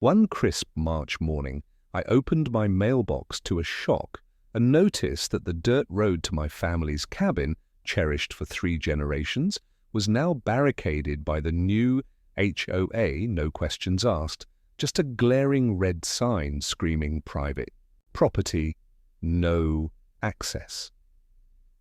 One crisp March morning, I opened my mailbox to a shock and noticed that the dirt road to my family's cabin, cherished for 3 generations, was now barricaded by the new HOA, no questions asked, just a glaring red sign screaming private property, no access.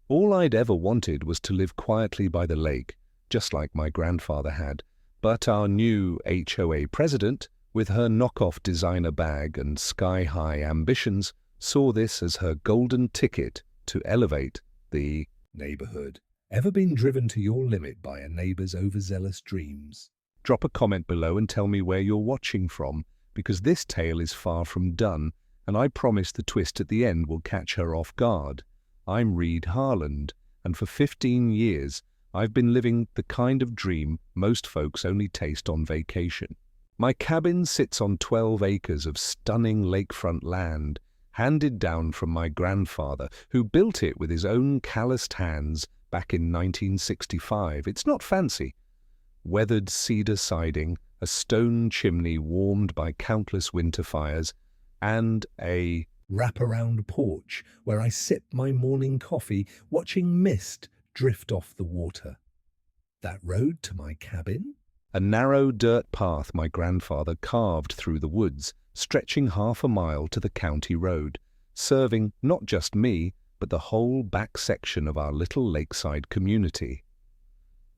All I'd ever wanted was to live quietly by the lake, just like my grandfather had, but our new HOA president, with her knockoff designer bag and sky-high ambitions, saw this as her golden ticket to elevate the neighborhood. Ever been driven to your limit by a neighbor's overzealous dreams? Drop a comment below and tell me where you're watching from, because this tale is far from done, and I promise the twist at the end will catch her off guard. I'm Reed Harland, and for 15 years, I've been living the kind of dream most folks only taste on vacation. My cabin sits on 12 acres of stunning lakefront land, handed down from my grandfather, who built it with his own calloused hands back in 1965. It's not fancy. Weathered cedar siding, a stone chimney warmed by countless winter fires, and a wraparound porch where I sip my morning coffee, watching mist drift off the water. That road to my cabin? A narrow dirt path my grandfather carved through the woods, stretching half a mile to the county road, serving not just me, but the whole back section of our little lakeside community.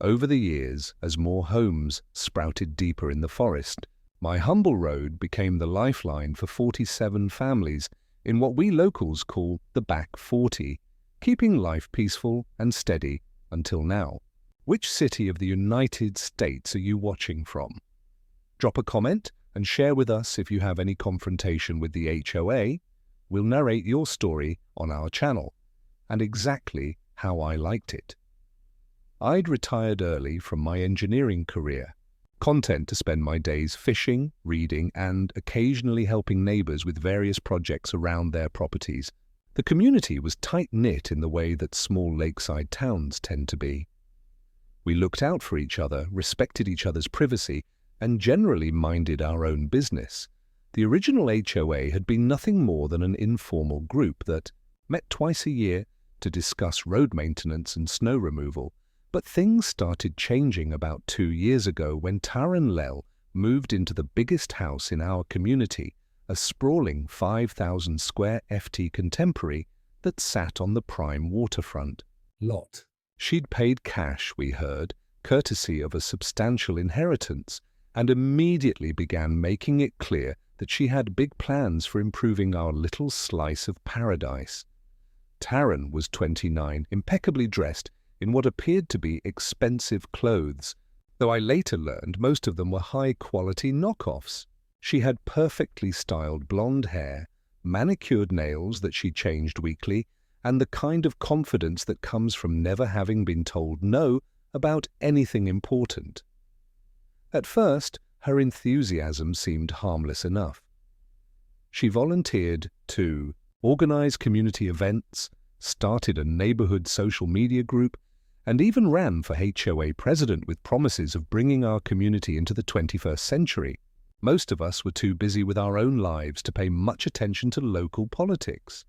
Over the years, as more homes sprouted deeper in the forest, my humble road became the lifeline for 47 families in what we locals call the Back 40, keeping life peaceful and steady until now. Which city of the United States are you watching from? Drop a comment and share with us if you have any confrontation with the HOA. We'll narrate your story on our channel, and exactly how I liked it. I'd retired early from my engineering career, content to spend my days fishing, reading, and occasionally helping neighbors with various projects around their properties. The community was tight-knit in the way that small lakeside towns tend to be. We looked out for each other, respected each other's privacy, and generally minded our own business. The original HOA had been nothing more than an informal group that met twice a year to discuss road maintenance and snow removal. But things started changing about 2 years ago when Taran Lel moved into the biggest house in our community, a sprawling 5,000 square FT contemporary that sat on the prime waterfront lot. She'd paid cash, we heard, courtesy of a substantial inheritance, and immediately began making it clear that she had big plans for improving our little slice of paradise. Taran was 29, impeccably dressed in what appeared to be expensive clothes, though I later learned most of them were high-quality knockoffs. She had perfectly styled blonde hair, manicured nails that she changed weekly, and the kind of confidence that comes from never having been told no about anything important. At first, her enthusiasm seemed harmless enough. She volunteered to organize community events, started a neighborhood social media group, and even ran for HOA president with promises of bringing our community into the 21st century. Most of us were too busy with our own lives to pay much attention to local politics.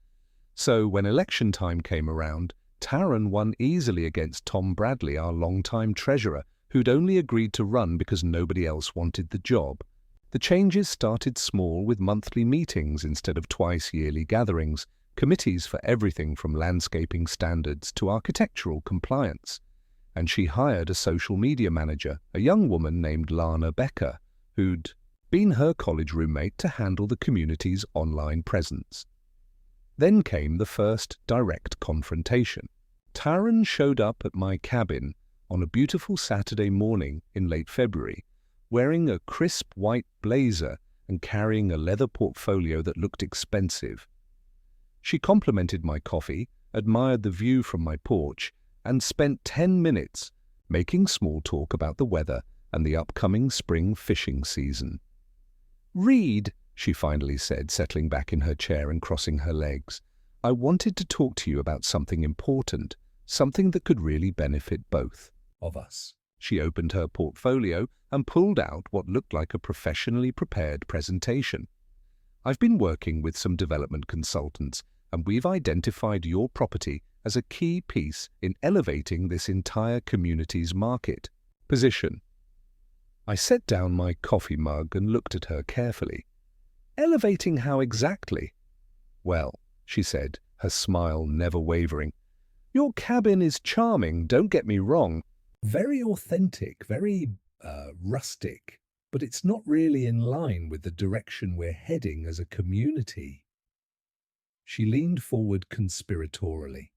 So when election time came around, Taran won easily against Tom Bradley, our longtime treasurer, who'd only agreed to run because nobody else wanted the job. The changes started small with monthly meetings instead of twice-yearly gatherings, committees for everything from landscaping standards to architectural compliance. And she hired a social media manager, a young woman named Lana Becker, who'd been her college roommate to handle the community's online presence. Then came the first direct confrontation. Taran showed up at my cabin on a beautiful Saturday morning in late February, wearing a crisp white blazer and carrying a leather portfolio that looked expensive. She complimented my coffee, admired the view from my porch, and spent 10 minutes making small talk about the weather and the upcoming spring fishing season. "Reed," she finally said, settling back in her chair and crossing her legs, "I wanted to talk to you about something important, something that could really benefit both of us." She opened her portfolio and pulled out what looked like a professionally prepared presentation. I've been working with some development consultants, and we've identified your property as a key piece in elevating this entire community's market position. I set down my coffee mug and looked at her carefully. Elevating how exactly? Well, she said, her smile never wavering. Your cabin is charming, don't get me wrong. Very authentic, very rustic, but it's not really in line with the direction we're heading as a community. She leaned forward conspiratorially.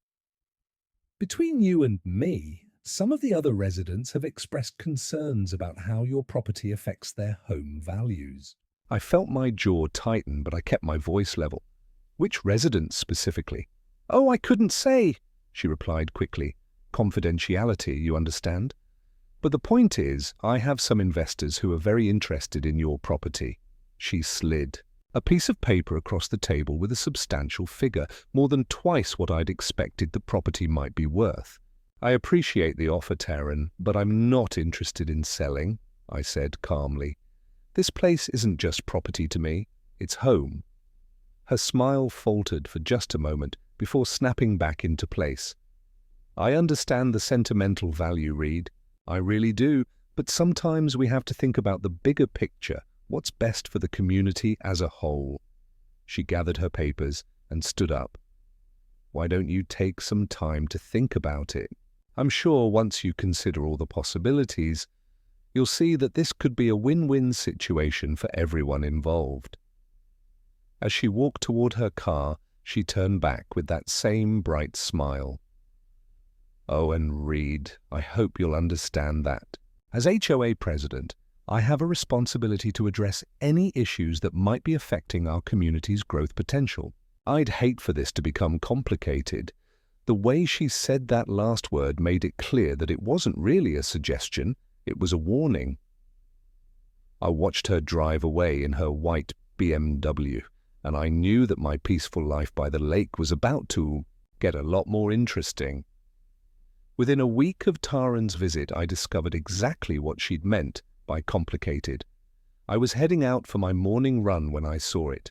Between you and me, some of the other residents have expressed concerns about how your property affects their home values. I felt my jaw tighten, but I kept my voice level. Which residents specifically? Oh, I couldn't say, she replied quickly. Confidentiality, you understand? But the point is, I have some investors who are very interested in your property. She slid a piece of paper across the table with a substantial figure, more than twice what I'd expected the property might be worth. I appreciate the offer, Taryn, but I'm not interested in selling, I said calmly. This place isn't just property to me, it's home. Her smile faltered for just a moment before snapping back into place. I understand the sentimental value, Reed. I really do, but sometimes we have to think about the bigger picture, what's best for the community as a whole. She gathered her papers and stood up. Why don't you take some time to think about it? I'm sure once you consider all the possibilities, you'll see that this could be a win-win situation for everyone involved. As she walked toward her car, she turned back with that same bright smile. Oh, and Reed, I hope you'll understand that. As HOA president, I have a responsibility to address any issues that might be affecting our community's growth potential. I'd hate for this to become complicated. The way she said that last word made it clear that it wasn't really a suggestion, it was a warning. I watched her drive away in her white BMW, and I knew that my peaceful life by the lake was about to get a lot more interesting. Within a week of Taryn's visit, I discovered exactly what she'd meant by complicated. I was heading out for my morning run when I saw it.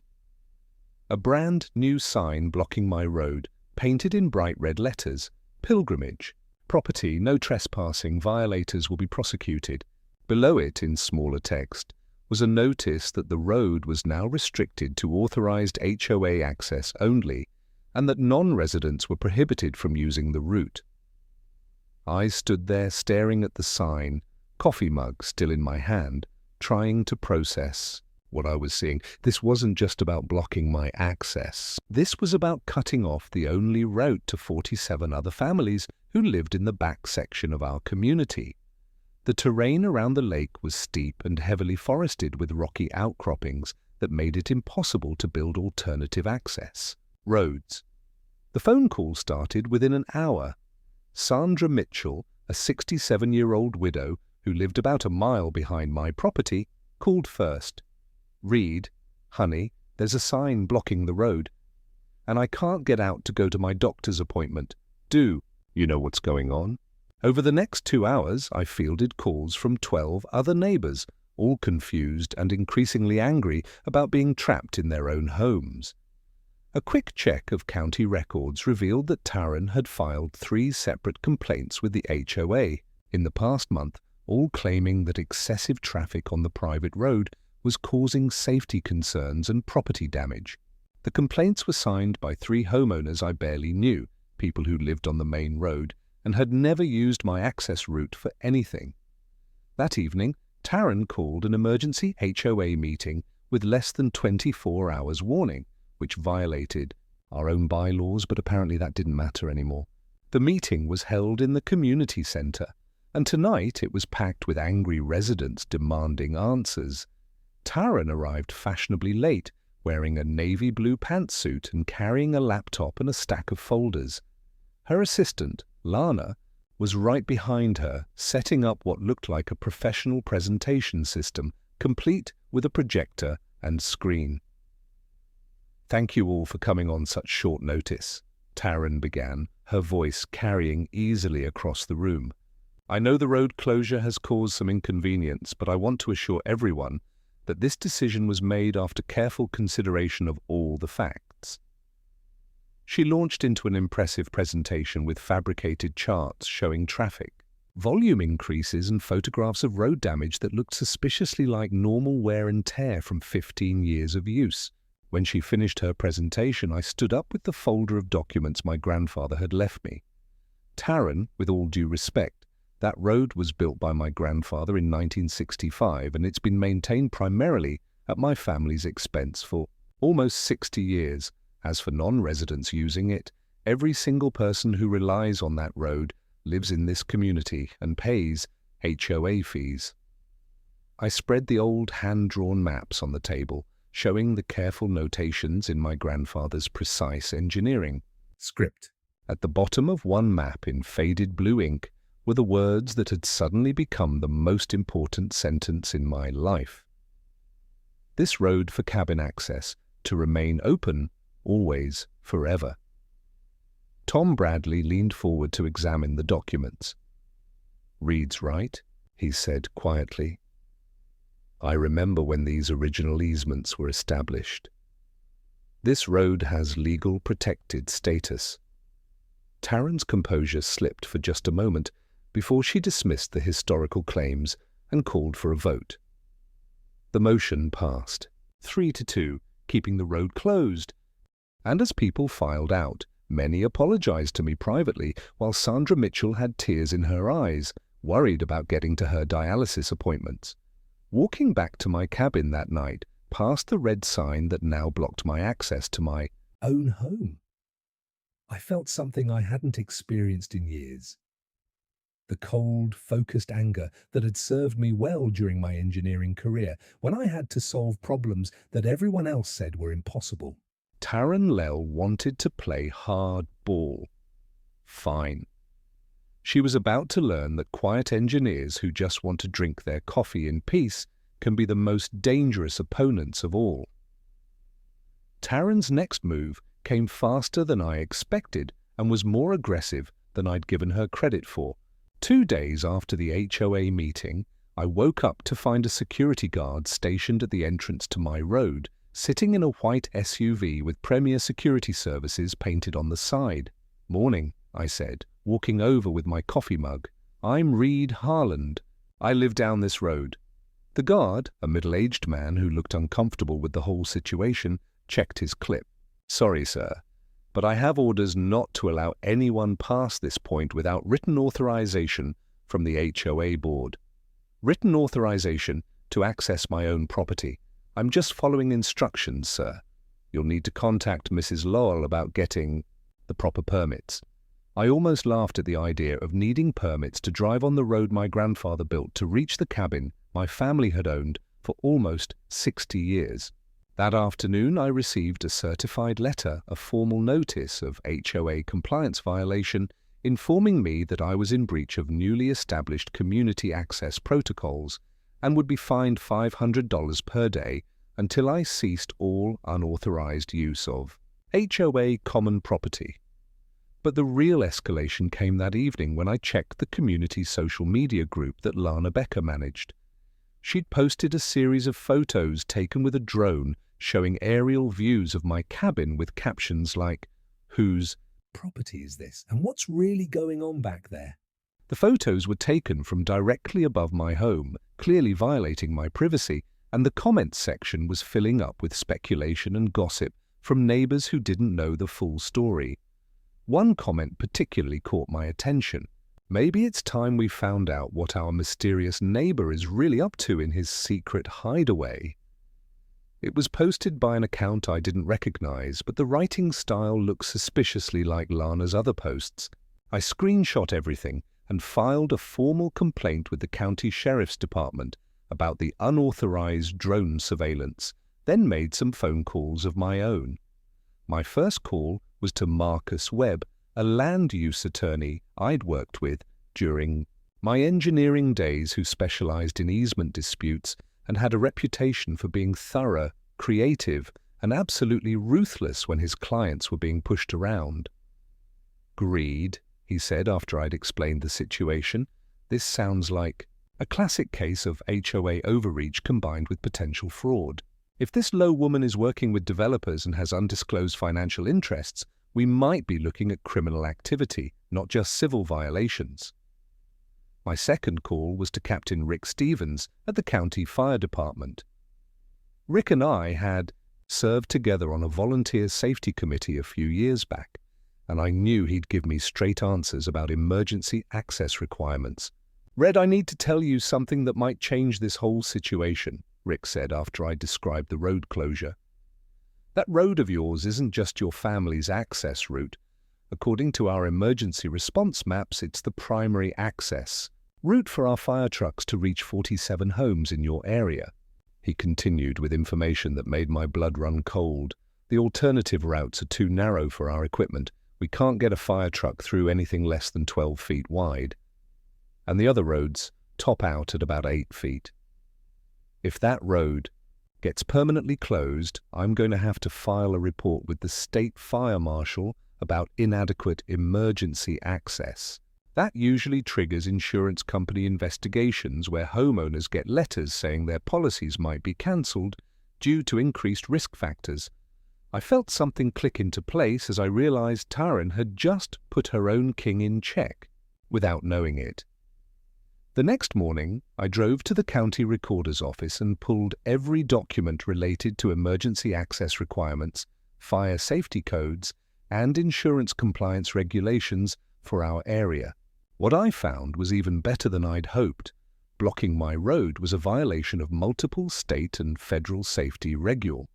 A brand new sign blocking my road, painted in bright red letters, Pilgrimage, Property, No Trespassing, Violators will be prosecuted. Below it, in smaller text, was a notice that the road was now restricted to authorized HOA access only, and that non-residents were prohibited from using the route. I stood there staring at the sign, coffee mug still in my hand, trying to process what I was seeing. This wasn't just about blocking my access. This was about cutting off the only route to 47 other families who lived in the back section of our community. The terrain around the lake was steep and heavily forested with rocky outcroppings that made it impossible to build alternative access roads. The phone call started within an hour. Sandra Mitchell, a 67-year-old widow who lived about a mile behind my property, called first. Reed, honey, there's a sign blocking the road, and I can't get out to go to my doctor's appointment. Do you know what's going on? Over the next 2 hours, I fielded calls from 12 other neighbors, all confused and increasingly angry about being trapped in their own homes. A quick check of county records revealed that Taryn had filed 3 separate complaints with the HOA in the past month, all claiming that excessive traffic on the private road was causing safety concerns and property damage. The complaints were signed by 3 homeowners I barely knew, people who lived on the main road, and had never used my access route for anything. That evening, Taryn called an emergency HOA meeting with less than 24 hours warning, which violated our own bylaws, but apparently that didn't matter anymore. The meeting was held in the community centre, and tonight it was packed with angry residents demanding answers. Taryn arrived fashionably late, wearing a navy blue pantsuit and carrying a laptop and a stack of folders. Her assistant, Lana, was right behind her, setting up what looked like a professional presentation system, complete with a projector and screen. "Thank you all for coming on such short notice," Taryn began, her voice carrying easily across the room. I know the road closure has caused some inconvenience, but I want to assure everyone that this decision was made after careful consideration of all the facts. She launched into an impressive presentation with fabricated charts showing traffic, volume increases and photographs of road damage that looked suspiciously like normal wear and tear from 15 years of use. When she finished her presentation, I stood up with the folder of documents my grandfather had left me. Taryn, with all due respect, that road was built by my grandfather in 1965 and it's been maintained primarily at my family's expense for almost 60 years. As for non-residents using it, every single person who relies on that road lives in this community and pays HOA fees. I spread the old hand-drawn maps on the table, showing the careful notations in my grandfather's precise engineering script. At the bottom of one map in faded blue ink were the words that had suddenly become the most important sentence in my life. This road for cabin access to remain open always, forever. Tom Bradley leaned forward to examine the documents. "Reads right," he said quietly. "I remember when these original easements were established. This road has legal protected status." Taryn's composure slipped for just a moment before she dismissed the historical claims and called for a vote. The motion passed, 3-2, keeping the road closed. And as people filed out, many apologized to me privately, while Sandra Mitchell had tears in her eyes, worried about getting to her dialysis appointments. Walking back to my cabin that night, past the red sign that now blocked my access to my own home, I felt something I hadn't experienced in years. The cold, focused anger that had served me well during my engineering career, when I had to solve problems that everyone else said were impossible. Taryn Lell wanted to play hard ball. Fine. She was about to learn that quiet engineers who just want to drink their coffee in peace can be the most dangerous opponents of all. Taryn's next move came faster than I expected and was more aggressive than I'd given her credit for. 2 days after the HOA meeting, I woke up to find a security guard stationed at the entrance to my road, sitting in a white SUV with Premier Security Services painted on the side. "Morning," I said, walking over with my coffee mug. "I'm Reed Harland. I live down this road." The guard, a middle-aged man who looked uncomfortable with the whole situation, checked his clip. "Sorry, sir, but I have orders not to allow anyone past this point without written authorization from the HOA board. Written authorization to access my own property. I'm just following instructions, sir. You'll need to contact Mrs. Lowell about getting the proper permits." I almost laughed at the idea of needing permits to drive on the road my grandfather built to reach the cabin my family had owned for almost 60 years. That afternoon, I received a certified letter, a formal notice of HOA compliance violation, informing me that I was in breach of newly established community access protocols and would be fined $500 per day until I ceased all unauthorized use of HOA common property. But the real escalation came that evening when I checked the community social media group that Lana Becker managed. She'd posted a series of photos taken with a drone showing aerial views of my cabin with captions like, "Whose property is this? And what's really going on back there?" The photos were taken from directly above my home, clearly violating my privacy, and the comments section was filling up with speculation and gossip from neighbors who didn't know the full story. One comment particularly caught my attention. "Maybe it's time we found out what our mysterious neighbor is really up to in his secret hideaway." It was posted by an account I didn't recognize, but the writing style looked suspiciously like Lana's other posts. I screenshot everything and filed a formal complaint with the county sheriff's department about the unauthorized drone surveillance, then made some phone calls of my own. My first call was to Marcus Webb, a land use attorney I'd worked with during my engineering days, who specialized in easement disputes and had a reputation for being thorough, creative, and absolutely ruthless when his clients were being pushed around. "Greed," he said after I'd explained the situation. This sounds like a classic case of HOA overreach combined with potential fraud. If this low woman is working with developers and has undisclosed financial interests, we might be looking at criminal activity, not just civil violations. My second call was to Captain Rick Stevens at the County Fire Department. Rick and I had served together on a volunteer safety committee a few years back, and I knew he'd give me straight answers about emergency access requirements. "Red, I need to tell you something that might change this whole situation," Rick said after I described the road closure. "That road of yours isn't just your family's access route. According to our emergency response maps, it's the primary access route for our fire trucks to reach 47 homes in your area." He continued with information that made my blood run cold. "The alternative routes are too narrow for our equipment. We can't get a fire truck through anything less than 12 feet wide. And the other roads top out at about 8 feet. If that road gets permanently closed, I'm going to have to file a report with the state fire marshal about inadequate emergency access. That usually triggers insurance company investigations where homeowners get letters saying their policies might be cancelled due to increased risk factors." I felt something click into place as I realized Taryn had just put her own king in check without knowing it. The next morning, I drove to the county recorder's office and pulled every document related to emergency access requirements, fire safety codes, and insurance compliance regulations for our area. What I found was even better than I'd hoped. Blocking my road was a violation of multiple state and federal safety regulations.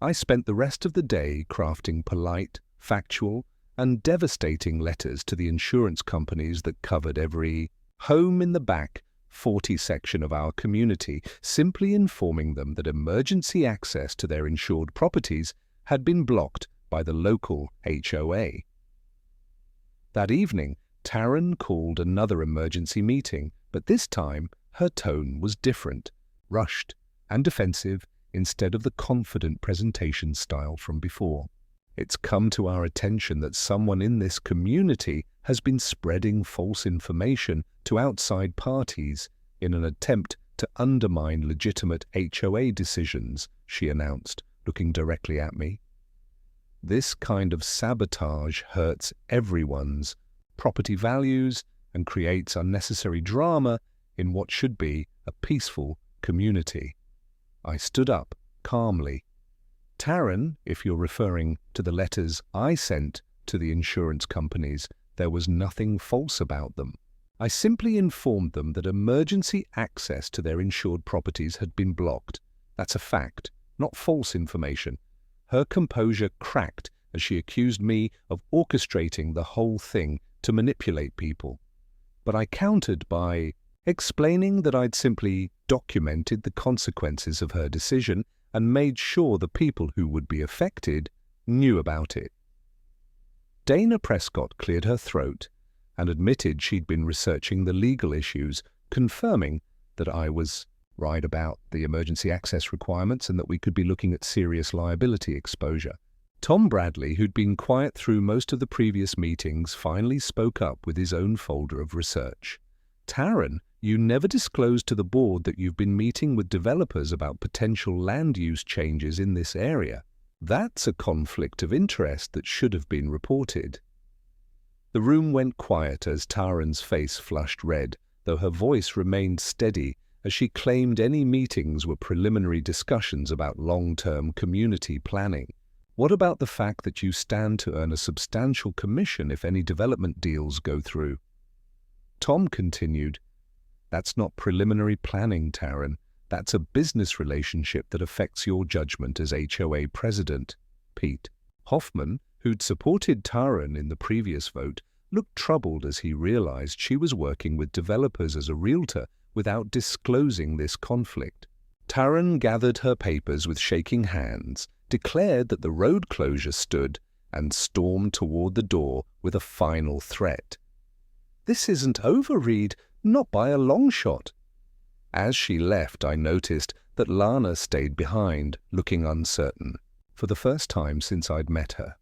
I spent the rest of the day crafting polite, factual, and devastating letters to the insurance companies that covered every home in the back 40 section of our community, simply informing them that emergency access to their insured properties had been blocked by the local HOA. That evening, Taryn called another emergency meeting, but this time her tone was different, rushed and defensive instead of the confident presentation style from before. "It's come to our attention that someone in this community has been spreading false information to outside parties in an attempt to undermine legitimate HOA decisions," she announced, looking directly at me. "This kind of sabotage hurts everyone's property values and creates unnecessary drama in what should be a peaceful community." I stood up calmly. "Taryn, if you're referring to the letters I sent to the insurance companies, there was nothing false about them. I simply informed them that emergency access to their insured properties had been blocked. That's a fact, not false information." Her composure cracked as she accused me of orchestrating the whole thing to manipulate people. But I countered by explaining that I'd simply documented the consequences of her decision and made sure the people who would be affected knew about it. Dana Prescott cleared her throat and admitted she'd been researching the legal issues, confirming that I was right about the emergency access requirements and that we could be looking at serious liability exposure. Tom Bradley, who'd been quiet through most of the previous meetings, finally spoke up with his own folder of research. "Taryn, you never disclosed to the board that you've been meeting with developers about potential land use changes in this area. That's a conflict of interest that should have been reported." The room went quiet as Taryn's face flushed red, though her voice remained steady as she claimed any meetings were preliminary discussions about long-term community planning. "What about the fact that you stand to earn a substantial commission if any development deals go through?" Tom continued, "That's not preliminary planning, Taryn. That's a business relationship that affects your judgment as HOA president." Pete Hoffman, who'd supported Taryn in the previous vote, looked troubled as he realized she was working with developers as a realtor without disclosing this conflict. Taryn gathered her papers with shaking hands, declared that the road closure stood, and stormed toward the door with a final threat. "This isn't over, Reed, not by a long shot." As she left, I noticed that Lana stayed behind, looking uncertain, for the first time since I'd met her.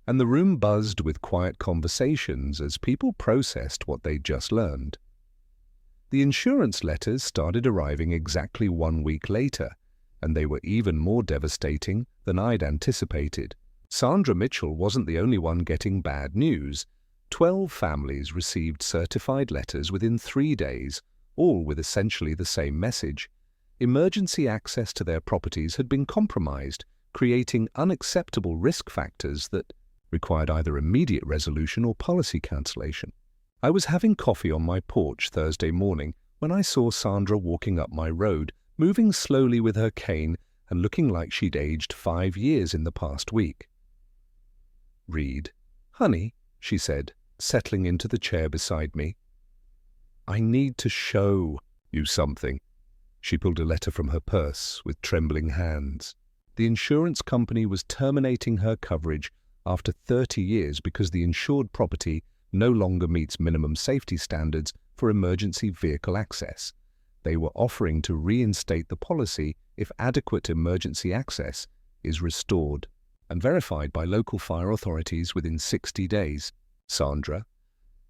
and the room buzzed with quiet conversations as people processed what they'd just learned. The insurance letters started arriving exactly 1 week later, and they were even more devastating than I'd anticipated. Sandra Mitchell wasn't the only one getting bad news. 12 families received certified letters within 3 days, all with essentially the same message. Emergency access to their properties had been compromised, creating unacceptable risk factors that required either immediate resolution or policy cancellation. I was having coffee on my porch Thursday morning when I saw Sandra walking up my road, moving slowly with her cane and looking like she'd aged 5 years in the past week. "Reed, honey," she said, settling into the chair beside me. "I need to show you something." She pulled a letter from her purse with trembling hands. The insurance company was terminating her coverage after 30 years because the insured property no longer meets minimum safety standards for emergency vehicle access. They were offering to reinstate the policy if adequate emergency access is restored and verified by local fire authorities within 60 days. "Sandra,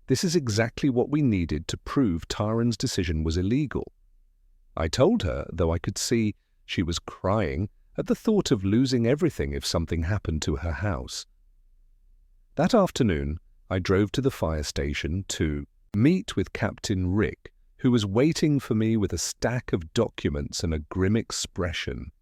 this is exactly what we needed to prove Taran's decision was illegal." I told her, though I could see she was crying at the thought of losing everything if something happened to her house. That afternoon, I drove to the fire station to meet with Captain Rick, who was waiting for me with a stack of documents and a grim expression.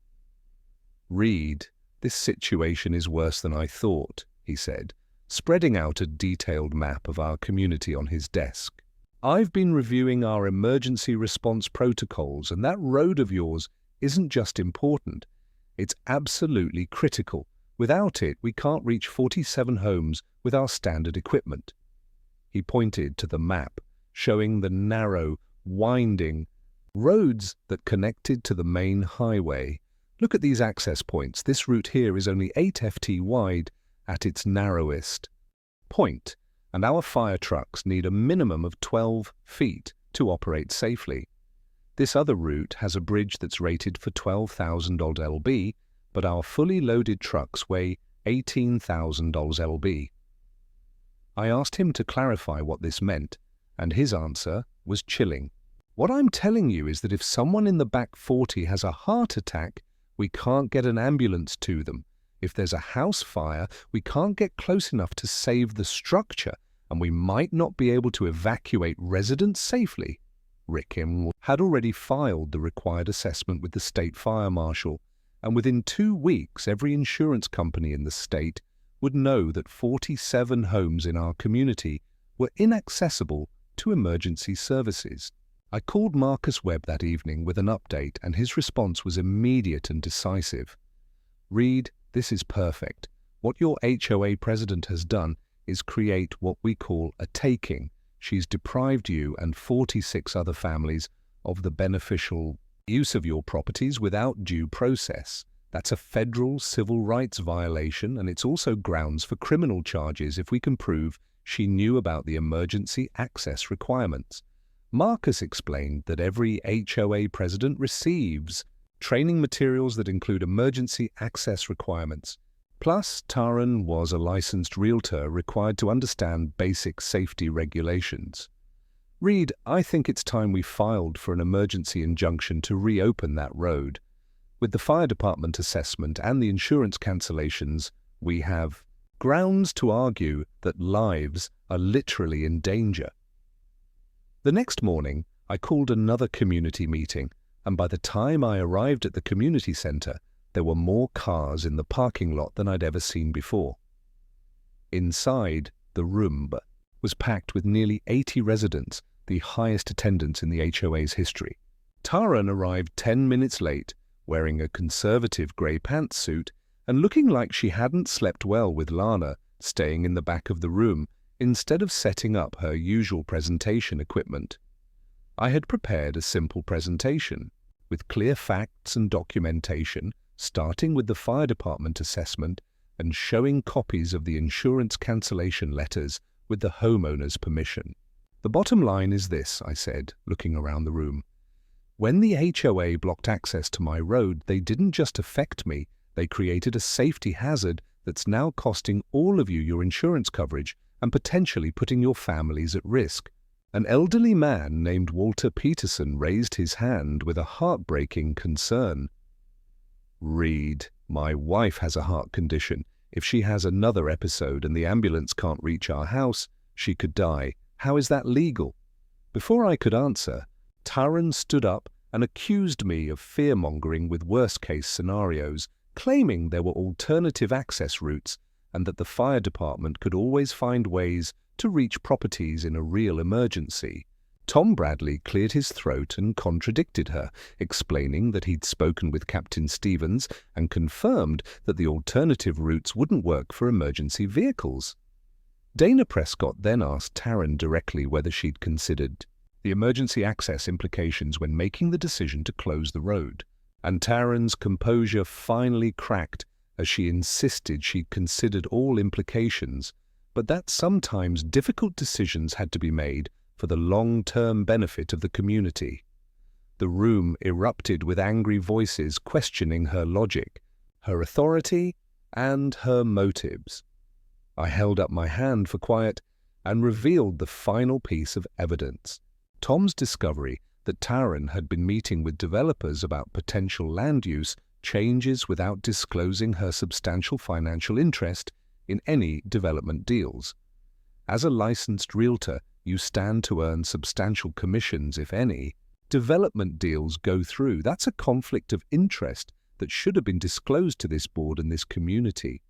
"Reed, this situation is worse than I thought," he said, spreading out a detailed map of our community on his desk. "I've been reviewing our emergency response protocols, and that road of yours isn't just important, it's absolutely critical. Without it, we can't reach 47 homes with our standard equipment." He pointed to the map, showing the narrow, winding roads that connected to the main highway. "Look at these access points. This route here is only 8 FT wide at its narrowest point, and our fire trucks need a minimum of 12 feet to operate safely. This other route has a bridge that's rated for 12,000 lb, but our fully loaded trucks weigh 18,000 lb. I asked him to clarify what this meant, and his answer was chilling. "What I'm telling you is that if someone in the back 40 has a heart attack, we can't get an ambulance to them. If there's a house fire, we can't get close enough to save the structure, and we might not be able to evacuate residents safely." Rick had already filed the required assessment with the state fire marshal, and within 2 weeks every insurance company in the state would know that 47 homes in our community were inaccessible to emergency services. I called Marcus Webb that evening with an update, and his response was immediate and decisive. "Reed, this is perfect. What your HOA president has done is create what we call a taking. She's deprived you and 46 other families of the beneficial use of your properties without due process. That's a federal civil rights violation, and it's also grounds for criminal charges if we can prove she knew about the emergency access requirements." Marcus explained that every HOA president receives training materials that include emergency access requirements. Plus, Taran was a licensed realtor required to understand basic safety regulations. "Reed, I think it's time we filed for an emergency injunction to reopen that road. With the fire department assessment and the insurance cancellations, we have grounds to argue that lives are literally in danger." The next morning, I called another community meeting, and by the time I arrived at the community center, there were more cars in the parking lot than I'd ever seen before. Inside, the room was packed with nearly 80 residents, the highest attendance in the HOA's history. Taran arrived 10 minutes late, wearing a conservative grey pantsuit and looking like she hadn't slept well, with Lana staying in the back of the room instead of setting up her usual presentation equipment. I had prepared a simple presentation with clear facts and documentation, starting with the fire department assessment and showing copies of the insurance cancellation letters with the homeowner's permission. "The bottom line is this," I said, looking around the room. "When the HOA blocked access to my road, they didn't just affect me, they created a safety hazard that's now costing all of you your insurance coverage and potentially putting your families at risk. An elderly man named Walter Peterson raised his hand with a heartbreaking concern. Reed, my wife has a heart condition. If she has another episode and the ambulance can't reach our house, she could die. How is that legal? Before I could answer, Taran stood up and accused me of fear-mongering with worst-case scenarios, claiming there were alternative access routes and that the fire department could always find ways to reach properties in a real emergency. Tom Bradley cleared his throat and contradicted her, explaining that he'd spoken with Captain Stevens and confirmed that the alternative routes wouldn't work for emergency vehicles. Dana Prescott then asked Taran directly whether she'd considered the emergency access implications when making the decision to close the road, and Taran's composure finally cracked as she insisted she'd considered all implications, but that sometimes difficult decisions had to be made for the long-term benefit of the community. The room erupted with angry voices questioning her logic, her authority, and her motives. I held up my hand for quiet and revealed the final piece of evidence. Tom's discovery that Taran had been meeting with developers about potential land use changes without disclosing her substantial financial interest in any development deals. As a licensed realtor, you stand to earn substantial commissions, if any. Development deals go through. That's a conflict of interest that should have been disclosed to this board and this community.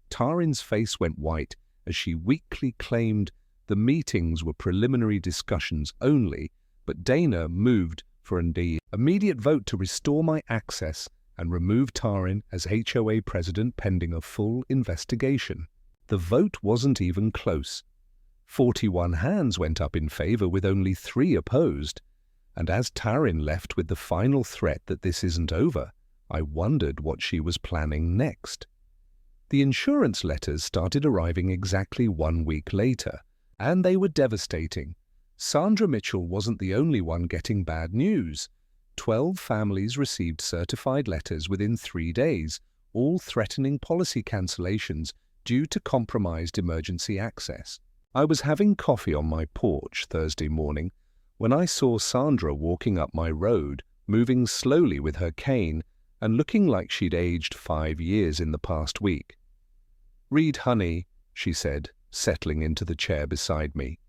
Taran's face went white as she weakly claimed the meetings were preliminary discussions only, but Dana moved for an immediate vote to restore my access and remove Taran as HOA president pending a full investigation. The vote wasn't even close. 41 hands went up in favor with only 3 opposed, and as Taran left with the final threat that this isn't over, I wondered what she was planning next. The insurance letters started arriving exactly 1 week later, and they were devastating. Sandra Mitchell wasn't the only one getting bad news. 12 families received certified letters within 3 days, all threatening policy cancellations due to compromised emergency access. I was having coffee on my porch Thursday morning when I saw Sandra walking up my road, moving slowly with her cane and looking like she'd aged 5 years in the past week. "Reed, honey," she said, settling into the chair beside me.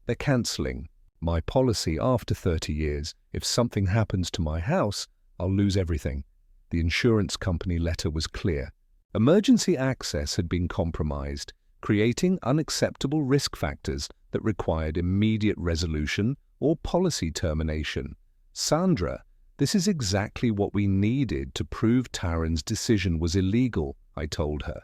"They're cancelling my policy after 30 years. If something happens to my house, I'll lose everything." The insurance company letter was clear. Emergency access had been compromised, creating unacceptable risk factors that required immediate resolution or policy termination. "Sandra, this is exactly what we needed to prove Taran's decision was illegal," I told her,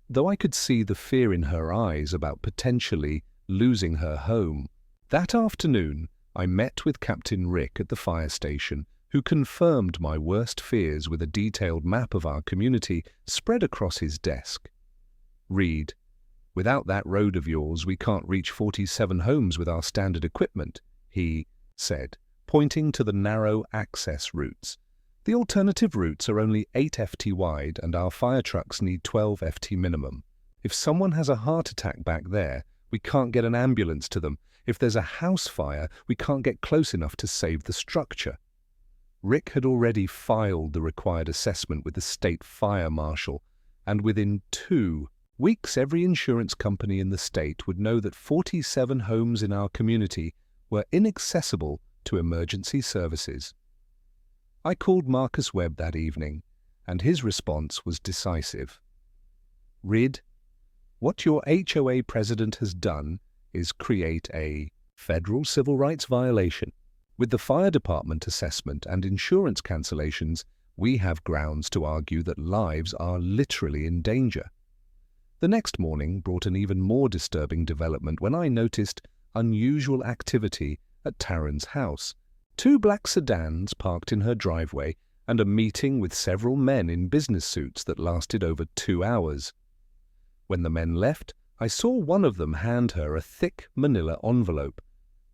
though I could see the fear in her eyes about potentially losing her home. That afternoon, I met with Captain Rick at the fire station, who confirmed my worst fears with a detailed map of our community spread across his desk. "Reed, without that road of yours, we can't reach 47 homes with our standard equipment," he said, pointing to the narrow access routes. "The alternative routes are only 8 FT wide, and our fire trucks need 12 FT minimum. If someone has a heart attack back there, we can't get an ambulance to them. If there's a house fire, we can't get close enough to save the structure." Rick had already filed the required assessment with the state fire marshal, and within 2 weeks every insurance company in the state would know that 47 homes in our community were inaccessible to emergency services. I called Marcus Webb that evening, and his response was decisive. "Reed, what your HOA president has done is create a federal civil rights violation. With the fire department assessment and insurance cancellations, we have grounds to argue that lives are literally in danger." The next morning brought an even more disturbing development when I noticed unusual activity at Taran's house. 2 black sedans parked in her driveway and a meeting with several men in business suits that lasted over 2 hours. When the men left, I saw one of them hand her a thick manila envelope.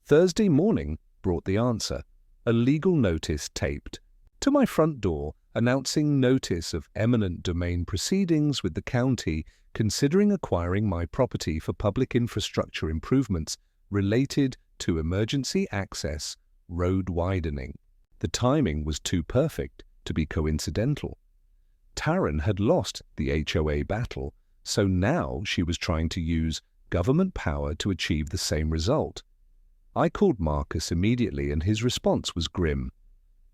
Thursday morning brought the answer, a legal notice taped to my front door announcing notice of eminent domain proceedings with the county considering acquiring my property for public infrastructure improvements related to emergency access road widening. The timing was too perfect to be coincidental. Taryn had lost the HOA battle, so now she was trying to use government power to achieve the same result. I called Marcus immediately and his response was grim.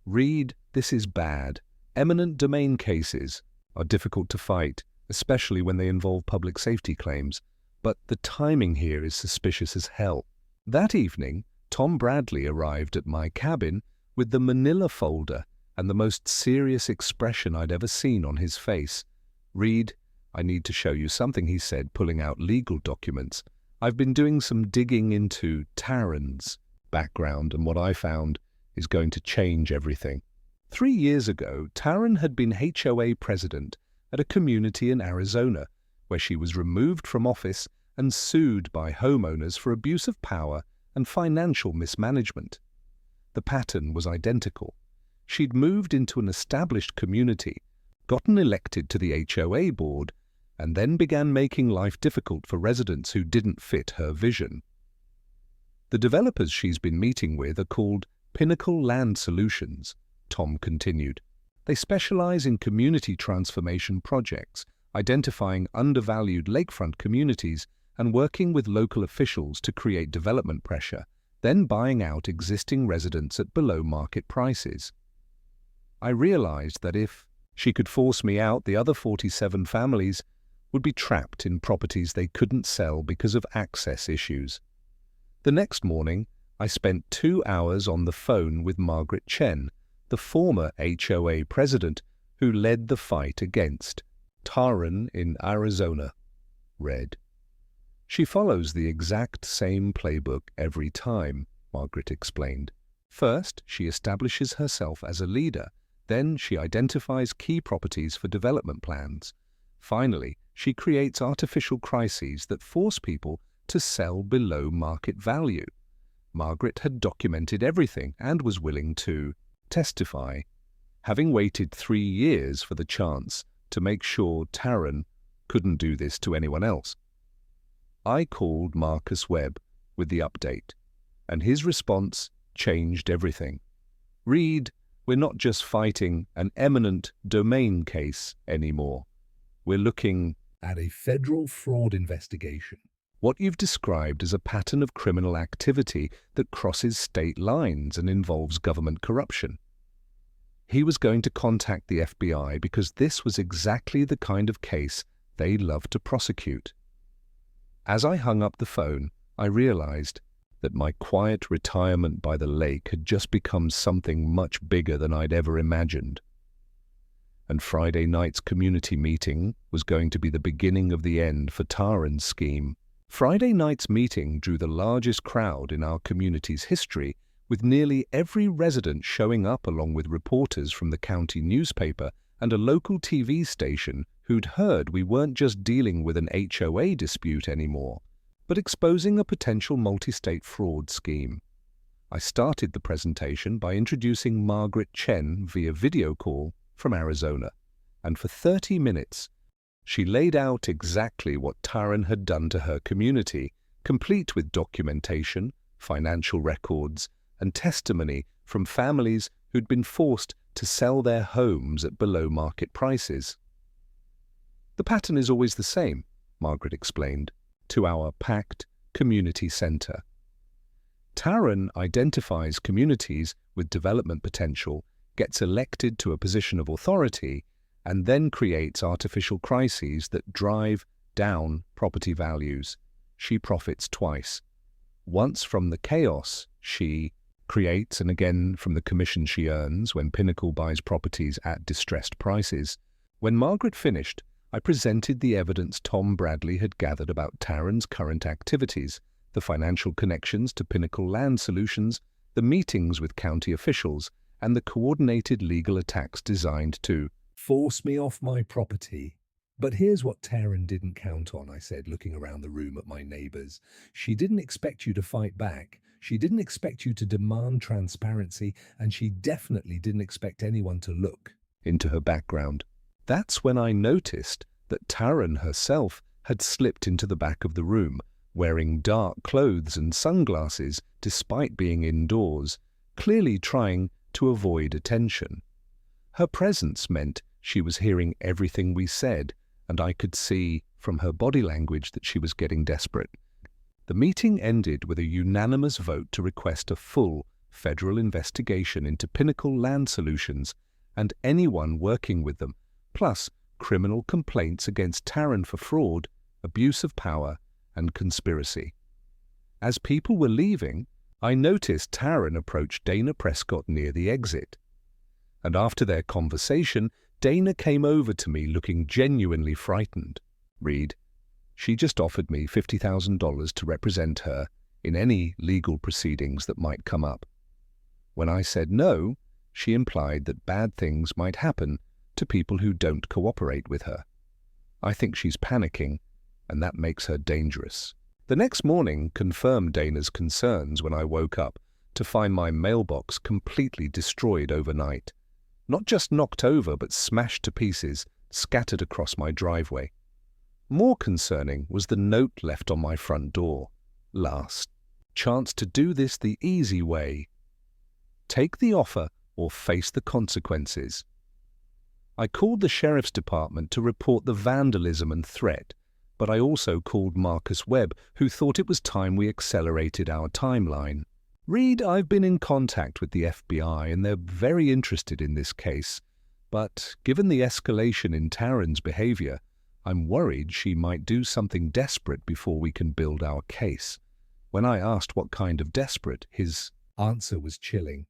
"Reed, this is bad. Eminent domain cases are difficult to fight, especially when they involve public safety claims, but the timing here is suspicious as hell." That evening, Tom Bradley arrived at my cabin with the manila folder and the most serious expression I'd ever seen on his face. "Reed, I need to show you something," he said, pulling out legal documents. "I've been doing some digging into Taryn's background, and what I found is going to change everything." 3 years ago, Taryn had been HOA president at a community in Arizona, where she was removed from office and sued by homeowners for abuse of power and financial mismanagement. The pattern was identical. She'd moved into an established community, gotten elected to the HOA board, and then began making life difficult for residents who didn't fit her vision. The developers she's been meeting with are called Pinnacle Land Solutions, Tom continued. They specialize in community transformation projects, identifying undervalued lakefront communities and working with local officials to create development pressure, then buying out existing residents at below-market prices. I realized that if she could force me out, the other 47 families would be trapped in properties they couldn't sell because of access issues. The next morning, I spent 2 hours on the phone with Margaret Chen, the former HOA president who led the fight against Taryn in Arizona. Read. "She follows the exact same playbook every time," Margaret explained. "First, she establishes herself as a leader. Then she identifies key properties for development plans. Finally, she creates artificial crises that force people to sell below market value." Margaret had documented everything and was willing to testify, having waited 3 years for the chance to make sure Taryn couldn't do this to anyone else. I called Marcus Webb with the update, and his response changed everything. "Reed, we're not just fighting an eminent domain case anymore. We're looking at a federal fraud investigation. What you've described as a pattern of criminal activity that crosses state lines and involves government corruption." He was going to contact the FBI because this was exactly the kind of case they love to prosecute. As I hung up the phone, I realized that my quiet retirement by the lake had just become something much bigger than I'd ever imagined. And Friday night's community meeting was going to be the beginning of the end for Taryn's scheme. Friday night's meeting drew the largest crowd in our community's history, with nearly every resident showing up along with reporters from the county newspaper and a local TV station who'd heard we weren't just dealing with an HOA dispute anymore, but exposing a potential multi-state fraud scheme. I started the presentation by introducing Margaret Chen via video call from Arizona, and for 30 minutes, she laid out exactly what Taryn had done to her community, complete with documentation, financial records, and testimony from families who'd been forced to sell their homes at below-market prices. "The pattern is always the same," Margaret explained, to our packed community center. Taryn identifies communities with development potential, gets elected to a position of authority, and then creates artificial crises that drive down property values. She profits twice. Once from the chaos she creates, and again from the commission she earns when Pinnacle buys properties at distressed prices. When Margaret finished, I presented the evidence Tom Bradley had gathered about Taryn's current activities, the financial connections to Pinnacle Land Solutions, the meetings with county officials, and the coordinated legal attacks designed to force me off my property. "But here's what Taryn didn't count on," I said, looking around the room at my neighbors. "She didn't expect you to fight back. She didn't expect you to demand transparency, and she definitely didn't expect anyone to look." into her background. That's when I noticed that Taryn herself had slipped into the back of the room, wearing dark clothes and sunglasses despite being indoors, clearly trying to avoid attention. Her presence meant she was hearing everything we said, and I could see from her body language that she was getting desperate. The meeting ended with a unanimous vote to request a full federal investigation into Pinnacle Land Solutions and anyone working with them, plus criminal complaints against Taryn for fraud, abuse of power, and conspiracy. As people were leaving, I noticed Taryn approach Dana Prescott near the exit. And after their conversation, Dana came over to me looking genuinely frightened. "Reed, she just offered me $50,000 to represent her in any legal proceedings that might come up. When I said no, she implied that bad things might happen to people who don't cooperate with her. I think she's panicking, and that makes her dangerous." The next morning confirmed Dana's concerns when I woke up to find my mailbox completely destroyed overnight. Not just knocked over, but smashed to pieces, scattered across my driveway. More concerning was the note left on my front door. "Last chance to do this the easy way. Take the offer or face the consequences." I called the sheriff's department to report the vandalism and threat, but I also called Marcus Webb, who thought it was time we accelerated our timeline. "Reed, I've been in contact with the FBI and they're very interested in this case, but given the escalation in Taryn's behavior, I'm worried she might do something desperate before we can build our case." When I asked what kind of desperate, his answer was chilling.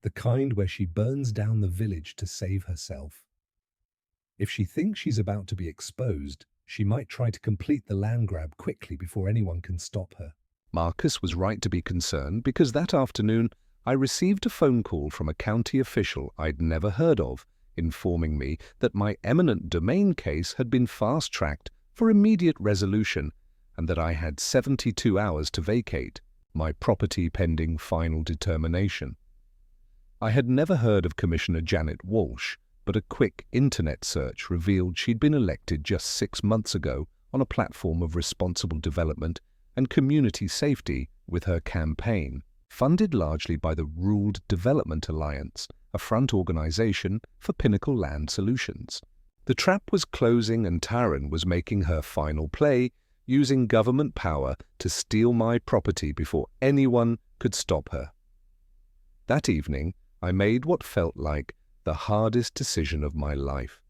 The kind where she burns down the village to save herself. If she thinks she's about to be exposed, she might try to complete the land grab quickly before anyone can stop her. Marcus was right to be concerned because that afternoon I received a phone call from a county official I'd never heard of, informing me that my eminent domain case had been fast-tracked for immediate resolution and that I had 72 hours to vacate my property pending final determination. I had never heard of Commissioner Janet Walsh, but a quick internet search revealed she'd been elected just 6 months ago on a platform of responsible development and community safety with her campaign, funded largely by the Ruled Development Alliance, a front organization for Pinnacle Land Solutions. The trap was closing and Taryn was making her final play, using government power to steal my property before anyone could stop her. That evening, I made what felt like the hardest decision of my life.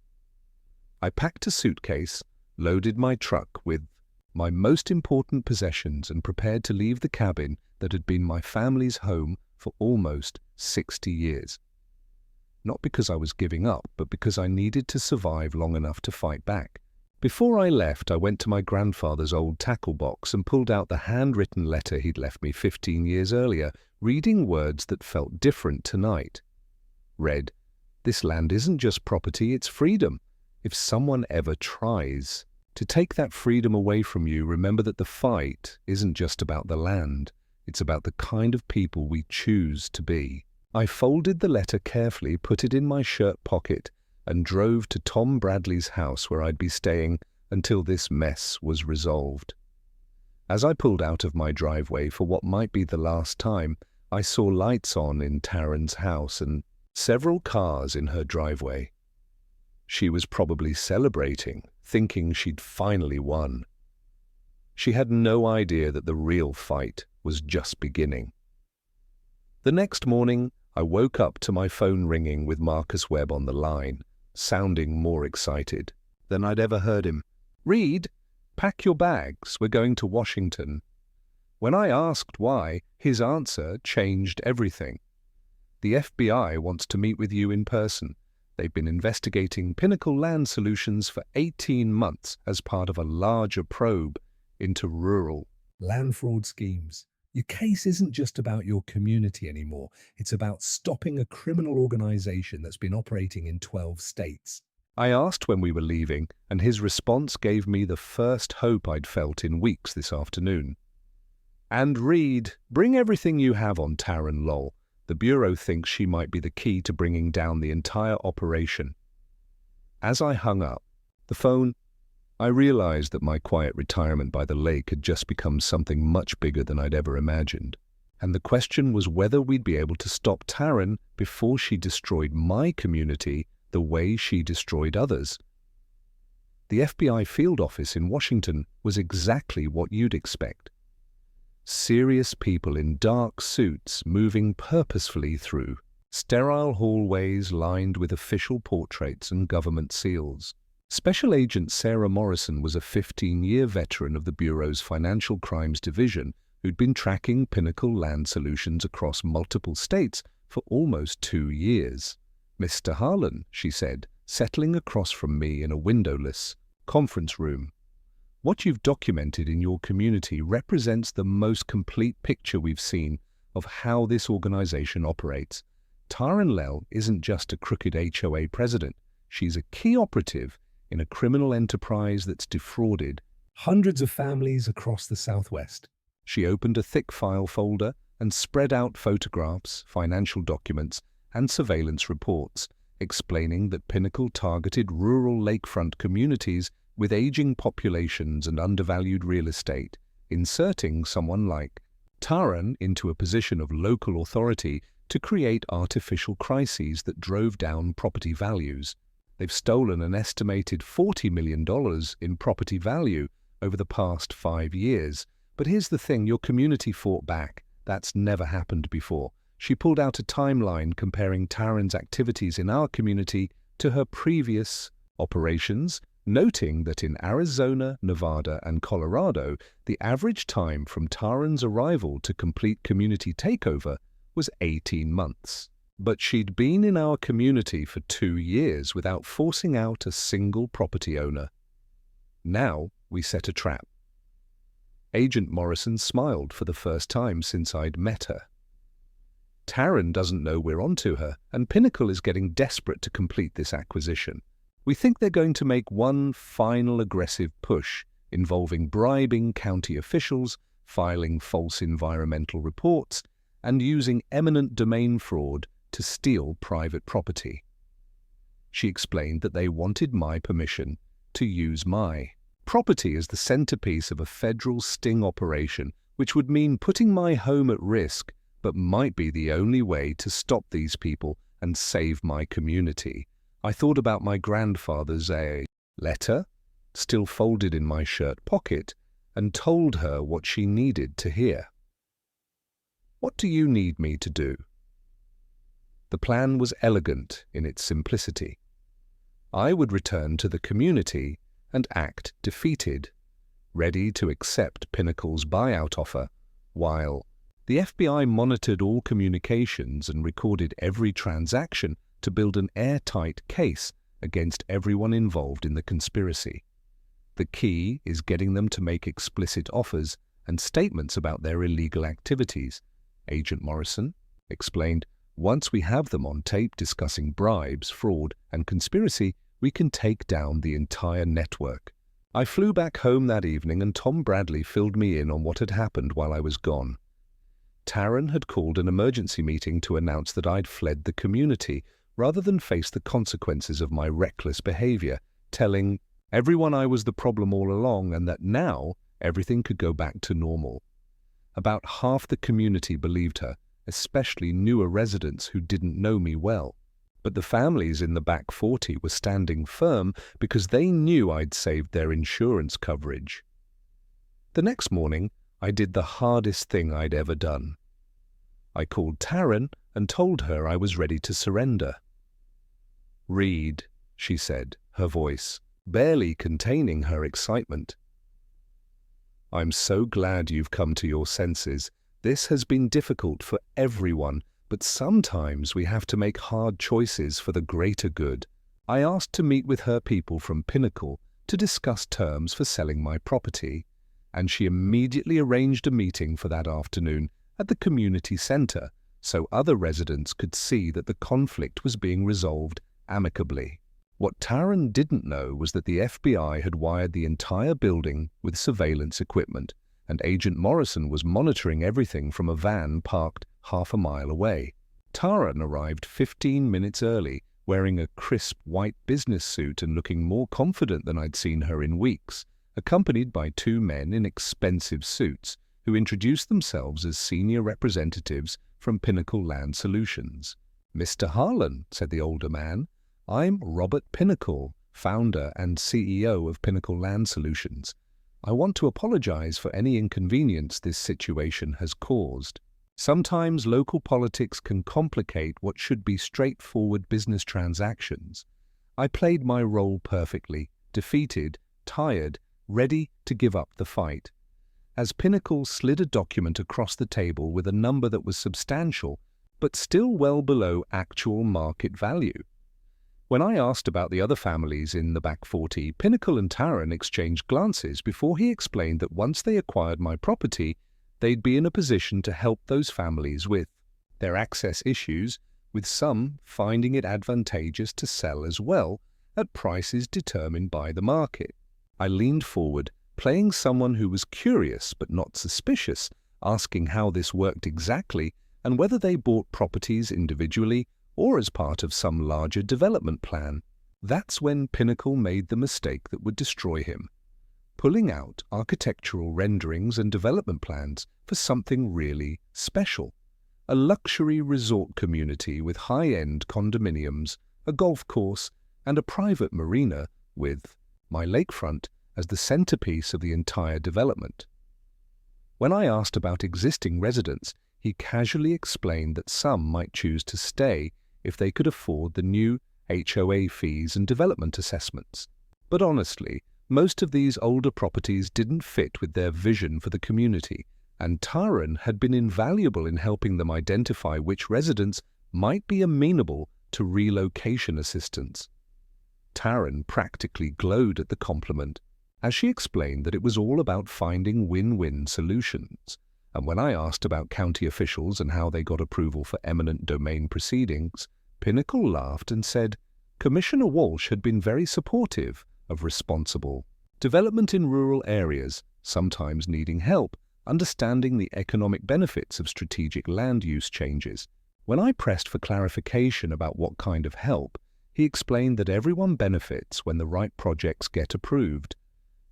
I packed a suitcase, loaded my truck with my most important possessions and prepared to leave the cabin that had been my family's home for almost 60 years. Not because I was giving up, but because I needed to survive long enough to fight back. Before I left, I went to my grandfather's old tackle box and pulled out the handwritten letter he'd left me 15 years earlier, reading words that felt different tonight. Read, "This land isn't just property, it's freedom. If someone ever tries to take that freedom away from you, remember that the fight isn't just about the land, it's about the kind of people we choose to be." I folded the letter carefully, put it in my shirt pocket, and drove to Tom Bradley's house where I'd be staying until this mess was resolved. As I pulled out of my driveway for what might be the last time, I saw lights on in Taryn's house and several cars in her driveway. She was probably celebrating, thinking she'd finally won. She had no idea that the real fight was just beginning. The next morning, I woke up to my phone ringing with Marcus Webb on the line, sounding more excited than I'd ever heard him. "Reed, pack your bags, we're going to Washington." When I asked why, his answer changed everything. "The FBI wants to meet with you in person. They've been investigating Pinnacle Land Solutions for 18 months as part of a larger probe into rural land fraud schemes. Your case isn't just about your community anymore. It's about stopping a criminal organization that's been operating in 12 states. I asked when we were leaving, and his response gave me the first hope I'd felt in weeks this afternoon. "And Reed, bring everything you have on Taryn Lowell. The Bureau thinks she might be the key to bringing down the entire operation." As I hung up the phone, I realized that my quiet retirement by the lake had just become something much bigger than I'd ever imagined. And the question was whether we'd be able to stop Taryn before she destroyed my community the way she destroyed others. The FBI field office in Washington was exactly what you'd expect. Serious people in dark suits moving purposefully through sterile hallways lined with official portraits and government seals. Special Agent Sarah Morrison was a 15-year veteran of the Bureau's Financial Crimes Division who'd been tracking Pinnacle Land Solutions across multiple states for almost 2 years. "Mr. Harlan," she said, settling across from me in a windowless conference room, "what you've documented in your community represents the most complete picture we've seen of how this organization operates. Taryn Lell isn't just a crooked HOA president. She's a key operative in a criminal enterprise that's defrauded hundreds of families across the Southwest." She opened a thick file folder and spread out photographs, financial documents, and surveillance reports, explaining that Pinnacle targeted rural lakefront communities with aging populations and undervalued real estate, inserting someone like Taryn into a position of local authority to create artificial crises that drove down property values. They've stolen an estimated $40 million in property value over the past 5 years. But here's the thing, your community fought back. That's never happened before. She pulled out a timeline comparing Taryn's activities in our community to her previous operations, noting that in Arizona, Nevada, and Colorado, the average time from Taryn's arrival to complete community takeover was 18 months. But she'd been in our community for 2 years without forcing out a single property owner. Now we set a trap. Agent Morrison smiled for the first time since I'd met her. "Taryn doesn't know we're onto her, and Pinnacle is getting desperate to complete this acquisition. We think they're going to make one final aggressive push involving bribing county officials, filing false environmental reports, and using eminent domain fraud to steal private property." She explained that they wanted my permission to use my property as the centerpiece of a federal sting operation, which would mean putting my home at risk, but might be the only way to stop these people and save my community. I thought about my grandfather's letter, still folded in my shirt pocket, and told her what she needed to hear. "What do you need me to do?" The plan was elegant in its simplicity. I would return to the community and act defeated, ready to accept Pinnacle's buyout offer, while the FBI monitored all communications and recorded every transaction to build an airtight case against everyone involved in the conspiracy. The key is getting them to make explicit offers and statements about their illegal activities, Agent Morrison explained. "Once we have them on tape discussing bribes, fraud, and conspiracy, we can take down the entire network." I flew back home that evening and Tom Bradley filled me in on what had happened while I was gone. Taryn had called an emergency meeting to announce that I'd fled the community rather than face the consequences of my reckless behavior, telling everyone I was the problem all along and that now everything could go back to normal. About half the community believed her, especially newer residents who didn't know me well. But the families in the back 40 were standing firm because they knew I'd saved their insurance coverage. The next morning, I did the hardest thing I'd ever done. I called Taryn and told her I was ready to surrender. "Read," she said, her voice barely containing her excitement. "I'm so glad you've come to your senses. This has been difficult for everyone, but sometimes we have to make hard choices for the greater good." I asked to meet with her people from Pinnacle to discuss terms for selling my property, and she immediately arranged a meeting for that afternoon at the community center so other residents could see that the conflict was being resolved amicably. What Taryn didn't know was that the FBI had wired the entire building with surveillance equipment, and Agent Morrison was monitoring everything from a van parked half a mile away. Taryn arrived 15 minutes early, wearing a crisp white business suit and looking more confident than I'd seen her in weeks, accompanied by two men in expensive suits who introduced themselves as senior representatives from Pinnacle Land Solutions. "Mr. Harlan," said the older man, "I'm Robert Pinnacle, founder and CEO of Pinnacle Land Solutions. I want to apologize for any inconvenience this situation has caused. Sometimes local politics can complicate what should be straightforward business transactions. I played my role perfectly, defeated, tired, ready to give up the fight." As Pinnacle slid a document across the table with a number that was substantial, but still well below actual market value. When I asked about the other families in the back 40, Pinnacle and Taran exchanged glances before he explained that once they acquired my property, they'd be in a position to help those families with their access issues, with some finding it advantageous to sell as well at prices determined by the market. I leaned forward, playing someone who was curious but not suspicious, asking how this worked exactly and whether they bought properties individually or as part of some larger development plan. That's when Pinnacle made the mistake that would destroy him, pulling out architectural renderings and development plans for something really special. A luxury resort community with high-end condominiums, a golf course, and a private marina with my lakefront as the centerpiece of the entire development. When I asked about existing residents, he casually explained that some might choose to stay if they could afford the new HOA fees and development assessments. But honestly, most of these older properties didn't fit with their vision for the community, and Taran had been invaluable in helping them identify which residents might be amenable to relocation assistance. Taran practically glowed at the compliment, as she explained that it was all about finding win-win solutions. And when I asked about county officials and how they got approval for eminent domain proceedings, Pinnacle laughed and said Commissioner Walsh had been very supportive of responsible development in rural areas, sometimes needing help understanding the economic benefits of strategic land use changes. When I pressed for clarification about what kind of help, he explained that everyone benefits when the right projects get approved.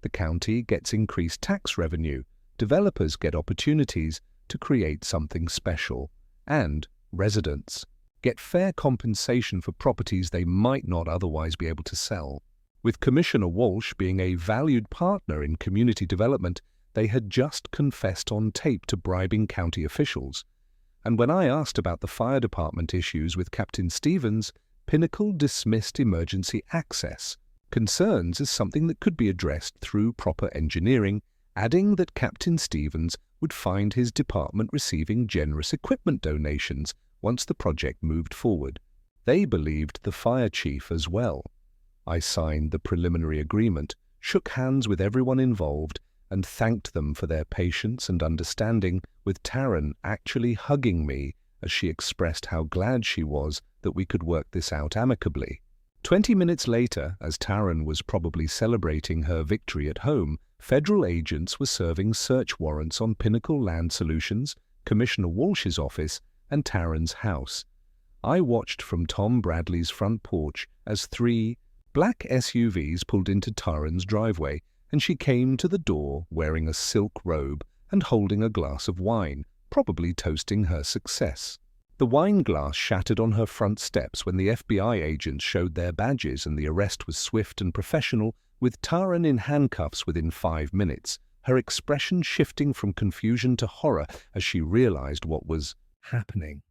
The county gets increased tax revenue, developers get opportunities to create something special, and residents get fair compensation for properties they might not otherwise be able to sell. With Commissioner Walsh being a valued partner in community development, they had just confessed on tape to bribing county officials. And when I asked about the fire department issues with Captain Stevens, Pinnacle dismissed emergency access concerns as something that could be addressed through proper engineering, adding that Captain Stevens would find his department receiving generous equipment donations once the project moved forward. They believed the fire chief as well. I signed the preliminary agreement, shook hands with everyone involved, and thanked them for their patience and understanding, with Taran actually hugging me as she expressed how glad she was that we could work this out amicably. 20 minutes later, as Taran was probably celebrating her victory at home, federal agents were serving search warrants on Pinnacle Land Solutions, Commissioner Walsh's office, and Taran's house. I watched from Tom Bradley's front porch as 3 black SUVs pulled into Taran's driveway, and she came to the door wearing a silk robe and holding a glass of wine, probably toasting her success. The wine glass shattered on her front steps when the FBI agents showed their badges, and the arrest was swift and professional, with Taran in handcuffs within 5 minutes, her expression shifting from confusion to horror as she realized what was happening.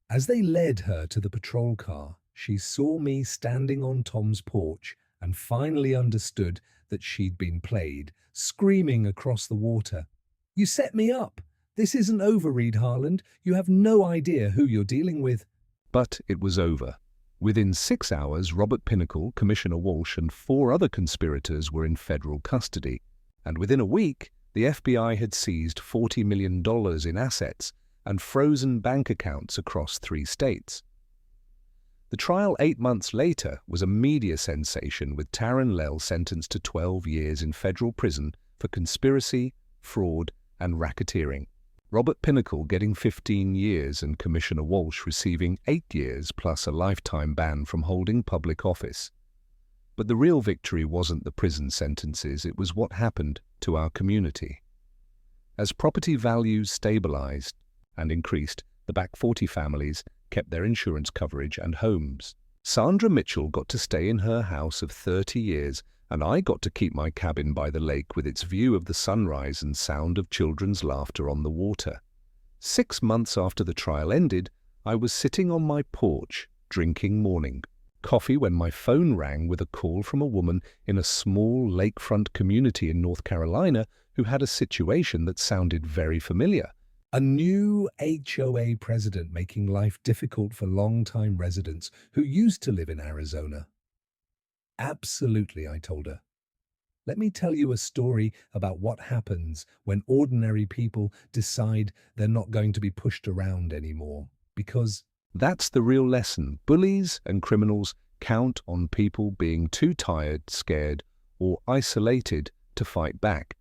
As they led her to the patrol car, she saw me standing on Tom's porch and finally understood that she'd been played, screaming across the water. "You set me up! This isn't over, Reed Harland. You have no idea who you're dealing with." But it was over. Within 6 hours, Robert Pinnacle, Commissioner Walsh, and 4 other conspirators were in federal custody. And within a week, the FBI had seized $40 million in assets and frozen bank accounts across 3 states. The trial 8 months later was a media sensation, with Taran Lell sentenced to 12 years in federal prison for conspiracy, fraud, and racketeering. Robert Pinnacle getting 15 years and Commissioner Walsh receiving 8 years plus a lifetime ban from holding public office. But the real victory wasn't the prison sentences, it was what happened to our community. As property values stabilized and increased, the back 40 families kept their insurance coverage and homes. Sandra Mitchell got to stay in her house of 30 years, and I got to keep my cabin by the lake with its view of the sunrise and sound of children's laughter on the water. 6 months after the trial ended, I was sitting on my porch drinking morning coffee when my phone rang with a call from a woman in a small lakefront community in North Carolina who had a situation that sounded very familiar. A new HOA president making life difficult for long-time residents who used to live in Arizona. Absolutely, I told her. Let me tell you a story about what happens when ordinary people decide they're not going to be pushed around anymore. Because that's the real lesson. Bullies and criminals count on people being too tired, scared, or isolated to fight back.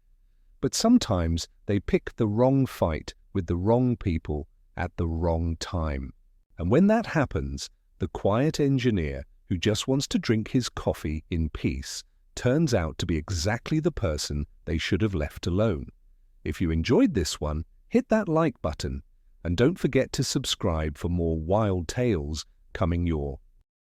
But sometimes they pick the wrong fight with the wrong people at the wrong time. And when that happens, the quiet engineer who just wants to drink his coffee in peace turns out to be exactly the person they should have left alone. If you enjoyed this one, hit that like button and don't forget to subscribe for more wild tales coming your